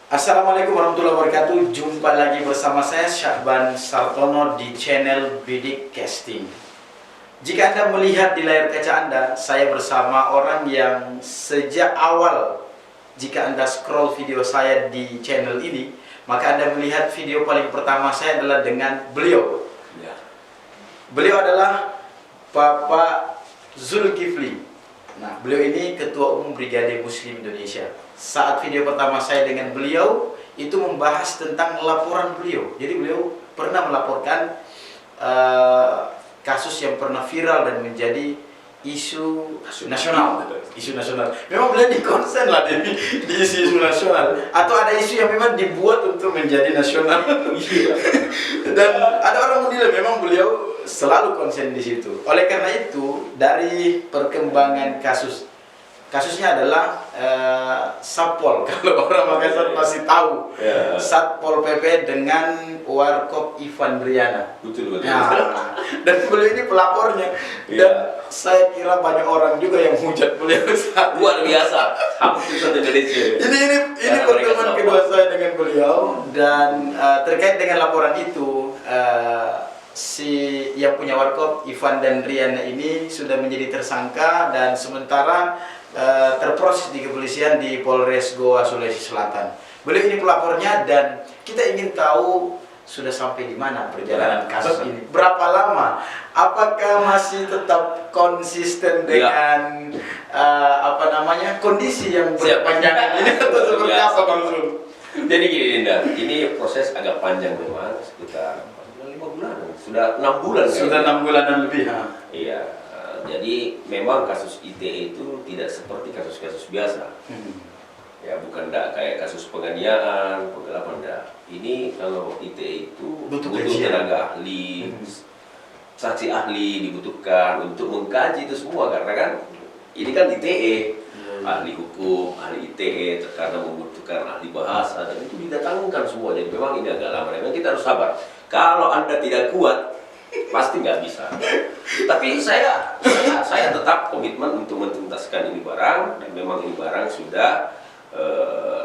Assalamualaikum warahmatullahi wabarakatuh. Jumpa lagi bersama saya Syahban Sartono di channel Bidik Casting. Jika Anda melihat di layar kaca Anda, saya bersama orang yang sejak awal, jika Anda scroll video saya di channel ini, maka Anda melihat video paling pertama saya adalah dengan beliau. Beliau adalah Bapak Zulkifli. Nah, beliau ini Ketua Umum Brigade Muslim Indonesia. Saat video pertama saya dengan beliau, itu membahas tentang laporan beliau. Jadi beliau pernah melaporkan kasus yang pernah viral dan menjadi isu nasional. Isu nasional. Memang beliau dikonsen lah di isu nasional. Atau ada isu yang memang dibuat untuk menjadi nasional. Dan ada orang menilai memang beliau selalu konsen di situ. Oleh karena itu, dari perkembangan kasusnya adalah Satpol, kalau orang Makassar masih tahu, Satpol PP dengan Warkop Ivan Driana. Betul. Nah, dan beliau ini pelapornya, dan saya kira banyak orang juga yang hujat beliau saat Luar biasa, hampir satu Indonesia. Ini pertemuan kedua saya dengan beliau, dan terkait dengan laporan itu, si yang punya Warkop Ivan dan Riana ini sudah menjadi tersangka dan sementara terproses di kepolisian di Polres Goa, Sulawesi Selatan. Beliau ini pelapornya dan kita ingin tahu sudah sampai di mana perjalanan kasus ini. Berapa lama? Apakah masih tetap konsisten dengan kondisi yang berkepanjangan ini atau seperti apa, Bang Zul? Jadi gini Dinda, ini proses agak panjang memang, sekitar 5 bulan, sudah 6 bulan. Sudah 6 bulanan lebih. Iya. Jadi memang kasus ITE itu tidak seperti kasus-kasus biasa. Ya bukan kayak kasus penganiayaan, penggelapan enggak. Ini kalau ITE itu butuh tenaga ahli, saksi ahli dibutuhkan untuk mengkaji itu semua karena kan ini kan ITE, ahli hukum, ahli ITE, karena membutuhkan ahli bahasa dan itu didatangkan semua. Jadi memang ini agak lama. Memang kita harus sabar. Kalau Anda tidak kuat, pasti nggak bisa. Tapi saya tetap komitmen untuk mentuntaskan ini barang dan memang ini barang sudah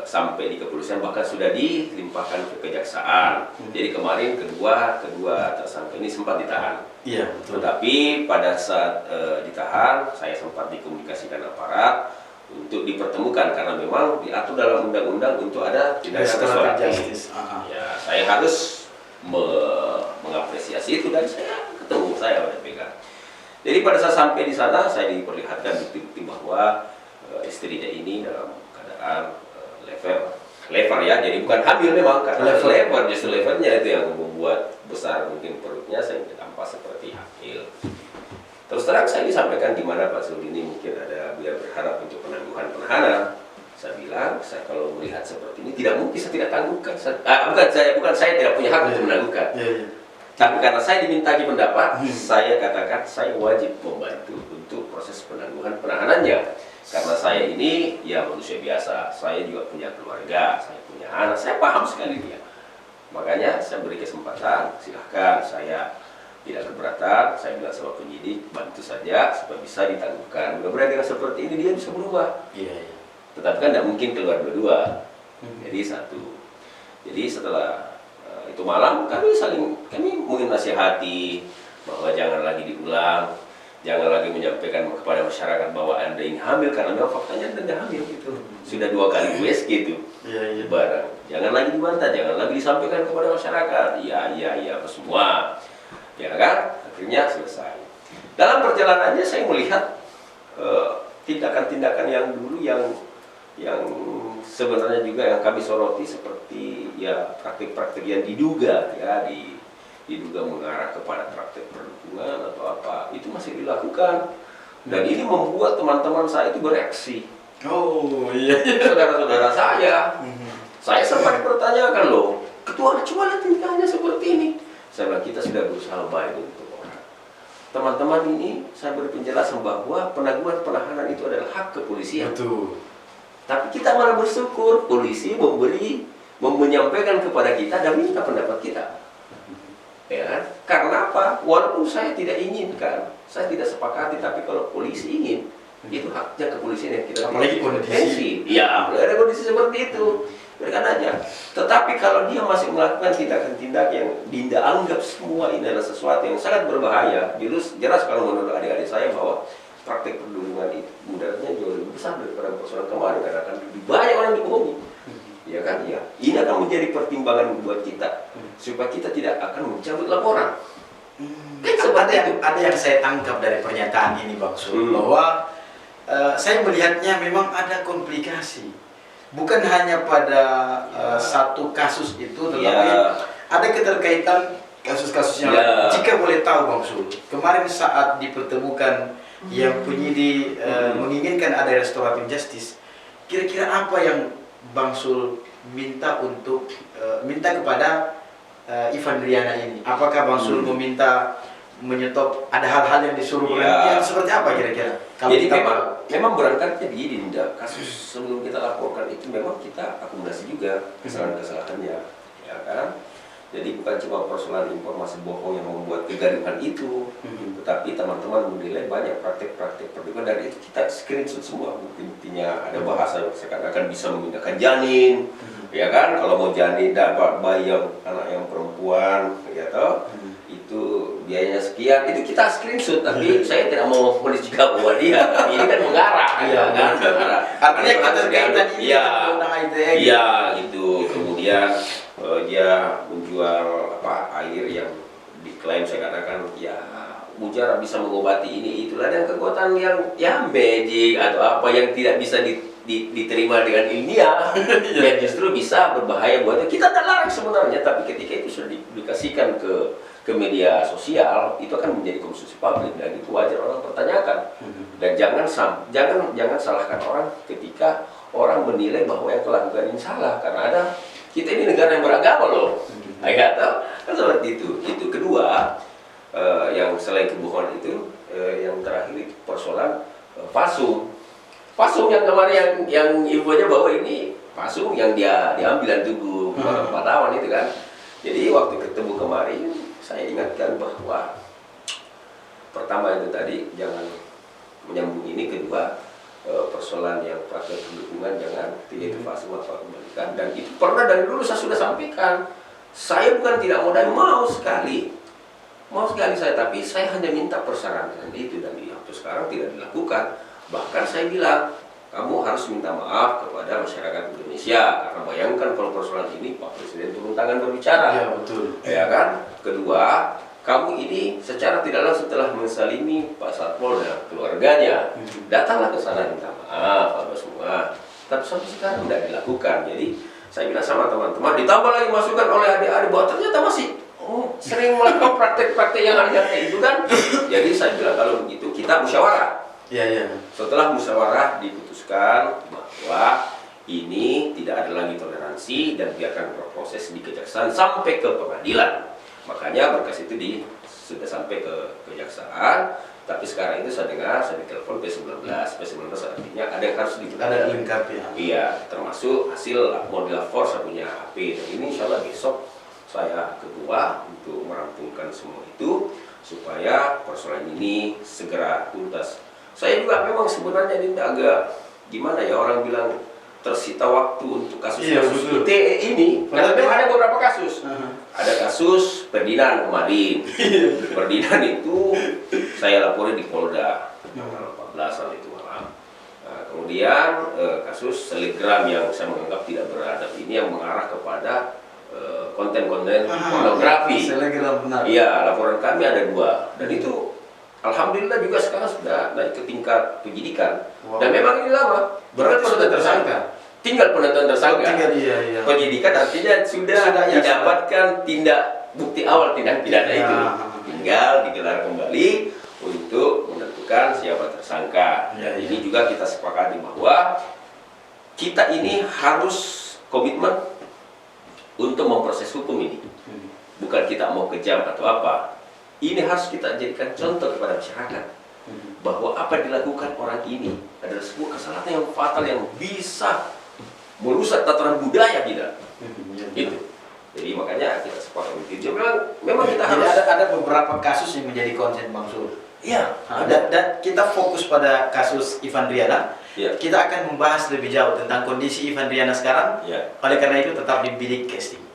sampai di kepolisian, bahkan sudah dilimpahkan ke kejaksaan. Jadi kemarin kedua tersangka ini sempat ditahan. Iya, betul. Tetapi pada saat ditahan, saya sempat dikomunikasikan aparat untuk dipertemukan karena memang diatur dalam undang-undang untuk ada tindakan restoratif. Ya, saya harus mengapresiasi itu dan saya ketemu pada pegang. Jadi pada saat sampai di sana saya diperlihatkan bukti-bukti bahwa istrinya ini dalam keadaan lever ya, jadi bukan hamil memang karena lever justru levernya itu yang membuat besar mungkin perutnya sehingga tampak seperti hamil. Terus terang saya disampaikan di mana Pak Zul ini mungkin ada beliau berharap untuk penangguhan penahanan. Saya bilang, saya kalau melihat seperti ini tidak mungkin saya tidak tangguhkan. Bukan saya tidak punya hak untuk menangguhkan. Tapi karena saya diminta pendapat, saya katakan saya wajib membantu untuk proses penangguhan penahanannya. Karena saya ini ya manusia biasa, saya juga punya keluarga, saya punya anak, saya paham sekali dia. Makanya saya beri kesempatan, silahkan, saya tidak keberatan, saya bilang sama penyidik, bantu saja supaya bisa ditangguhkan. Mudah-mudahan dengan seperti ini dia bisa berubah. Tetapi kan tidak mungkin keluar berdua. Jadi satu. Jadi setelah itu malam kami mungkin nasihati bahwa jangan lagi diulang, jangan lagi menyampaikan kepada masyarakat bahwa Anda ini hamil karena memang faktanya Anda hamil gitu. Sudah 2 kali USG gitu. Barang. Jangan lagi dibantah, jangan lagi disampaikan kepada masyarakat. Iya semua. Ya kan? Akhirnya selesai. Dalam perjalanannya saya melihat tindakan-tindakan yang dulu yang sebenarnya juga yang kami soroti seperti ya praktik-praktik yang diduga mengarah kepada praktik perdukungan atau apa itu masih dilakukan dan ini membuat teman-teman saya itu bereaksi. Saudara-saudara saya sempat dipertanyakan loh, ketua coba lihat tingkahnya seperti ini. Saya bilang kita sudah berusaha baik untuk orang. Teman-teman ini saya beri penjelasan bahwa penangguhan penahanan itu adalah hak kepolisian. Betul. Tapi kita malah bersyukur polisi menyampaikan kepada kita dan minta pendapat kita. Ya kan? Karena apa? Walaupun saya tidak inginkan, saya tidak sepakati, tapi kalau polisi ingin, itu haknya kepolisian yang kita apalagi kondisi. Ya, apalagi ada kondisi seperti itu. biarkan aja. Tetapi kalau dia masih melakukan tindakan-tindakan yang Dinda anggap semua ini adalah sesuatu yang sangat berbahaya, jelas kalau menurut adik-adik saya bahwa praktek perlindungan itu mudaratnya jauh lebih besar daripada persoalan kemarin, karena akan lebih banyak orang dibohongi. Ya kan, ya. Ini akan menjadi pertimbangan buat kita supaya kita tidak akan mencabut laporan. Ada yang saya tangkap dari pernyataan ini Bang Sul, bahwa saya melihatnya memang ada komplikasi. Bukan hanya pada satu kasus itu, tetapi ada keterkaitan kasus-kasus yang lain. Jika boleh tahu Bang Sul, kemarin saat dipertemukan yang penyidik menginginkan ada restoratif justice, kira-kira apa yang Bang Sul minta untuk minta kepada Ivan Riana ini? Apakah Bang Sul meminta menyetop, ada hal-hal yang disuruh yang seperti apa kira-kira? Jadi memang berangkatnya begini, Dinda. Kasus sebelum kita laporkan itu memang kita akumulasi juga kesalahan-kesalahannya, ya kan? Jadi bukan cuma persoalan informasi bohong yang membuat kegaduhan itu, tetapi teman-teman menilai banyak praktek-praktek perlindungan. Dari itu kita screenshot semua, bukti-buktinya. Ada bahasa yang seakan-akan bisa memindahkan janin, ya kan? Kalau mau janin dapat bayi yang anak yang perempuan, ya toh, itu biayanya sekian. Itu kita screenshot, tapi saya tidak mau menulis juga bahwa dia. Ini kan mengarah, ya kan? Artinya keterkaitan ini iya, gitu. Kemudian dia menjual air yang diklaim seakan-akan ya mujara bisa mengobati ini itulah, dan kekuatan yang magic atau apa yang tidak bisa diterima dengan ilmiah yang justru bisa berbahaya buat kita. Tak larang sebenarnya, tapi ketika itu sudah dipublikasikan ke media sosial, itu akan menjadi konsumsi publik, dan itu wajar orang pertanyakan. Dan jangan salahkan orang ketika orang menilai bahwa yang dilakukan ini salah, karena ada kita ini negara yang beragama loh, ya tahu kan seperti itu. Itu kedua, yang selain kebohongan itu, yang terakhir itu persoalan pasung yang kemarin yang infonya bahwa ini pasung yang dia diambil dan tunggu wartawan itu kan. Jadi waktu ketemu kemarin saya ingatkan bahwa pertama itu tadi jangan menyambung ini, kedua persoalan yang praktek pendukungan jangan, tiga itu fase apa kembalikan. Dan itu pernah dari dulu saya sudah sampaikan, saya bukan tidak mau dan mau sekali saya, tapi saya hanya minta persyaratan itu, dan sampai sekarang tidak dilakukan. Bahkan saya bilang kamu harus minta maaf kepada masyarakat Indonesia, karena bayangkan kalau persoalan ini Pak Presiden turun tangan berbicara, ya betul, ya kan. Kedua, kamu ini secara tidak langsung telah mensalimi Pak Satpol dan keluarganya. Datanglah ke sana minta maaf apa semua. Tapi sampai sekarang tidak dilakukan. Jadi saya bilang sama teman-teman, ditambah lagi masukan oleh adik-adik bahwa ternyata masih sering melakukan praktek-praktek yang aneh-aneh itu kan. Jadi saya bilang kalau begitu kita musyawarah. Setelah musyawarah diputuskan bahwa ini tidak ada lagi toleransi dan biarkan berproses di kejaksaan sampai ke pengadilan. Makanya berkas itu sudah sampai ke kejaksaan, tapi sekarang itu saya ditelepon P19 artinya ada yang harus dilengkapi. Iya, termasuk hasil model lapor saya punya HP, dan ini insya Allah besok saya ketua untuk merampungkan semua itu supaya persoalan ini segera tuntas. Saya juga memang sebenarnya ini agak gimana ya, orang bilang tersita waktu untuk kasus-kasus ITE ini, karena memang ada beberapa kasus. Ada kasus perdinan kemarin. Perdinan itu saya laporin di Polda tanggal 14 itu malam. Nah, kemudian kasus telegram yang saya menganggap tidak beradab ini yang mengarah kepada konten-konten pornografi. Iya, laporan kami ada 2, dan itu alhamdulillah juga sekarang sudah naik ke tingkat penyidikan. Dan memang ini lama. Berarti sudah tersangka. Tinggal penentuan tersangka. Iya. Penyidikan artinya sudah didapatkan tindak bukti awal tindak pidana itu. Tinggal digelar kembali untuk menentukan siapa tersangka. Dan ini juga kita sepakati bahwa kita ini harus komitmen untuk memproses hukum ini. Bukan kita mau kejam atau apa. Ini harus kita jadikan contoh kepada masyarakat bahwa apa yang dilakukan orang ini adalah sebuah kesalahan yang fatal yang bisa merusak tatanan budaya kita. Itu. Jadi makanya kita sepakat itu. Memang kita harus ada beberapa kasus yang menjadi konsen Bang Sul. Iya. Dan kita fokus pada kasus Ivan Riana. Ya. Kita akan membahas lebih jauh tentang kondisi Ivan Riana sekarang. Ya. Oleh karena itu tetap di Bidik Casting.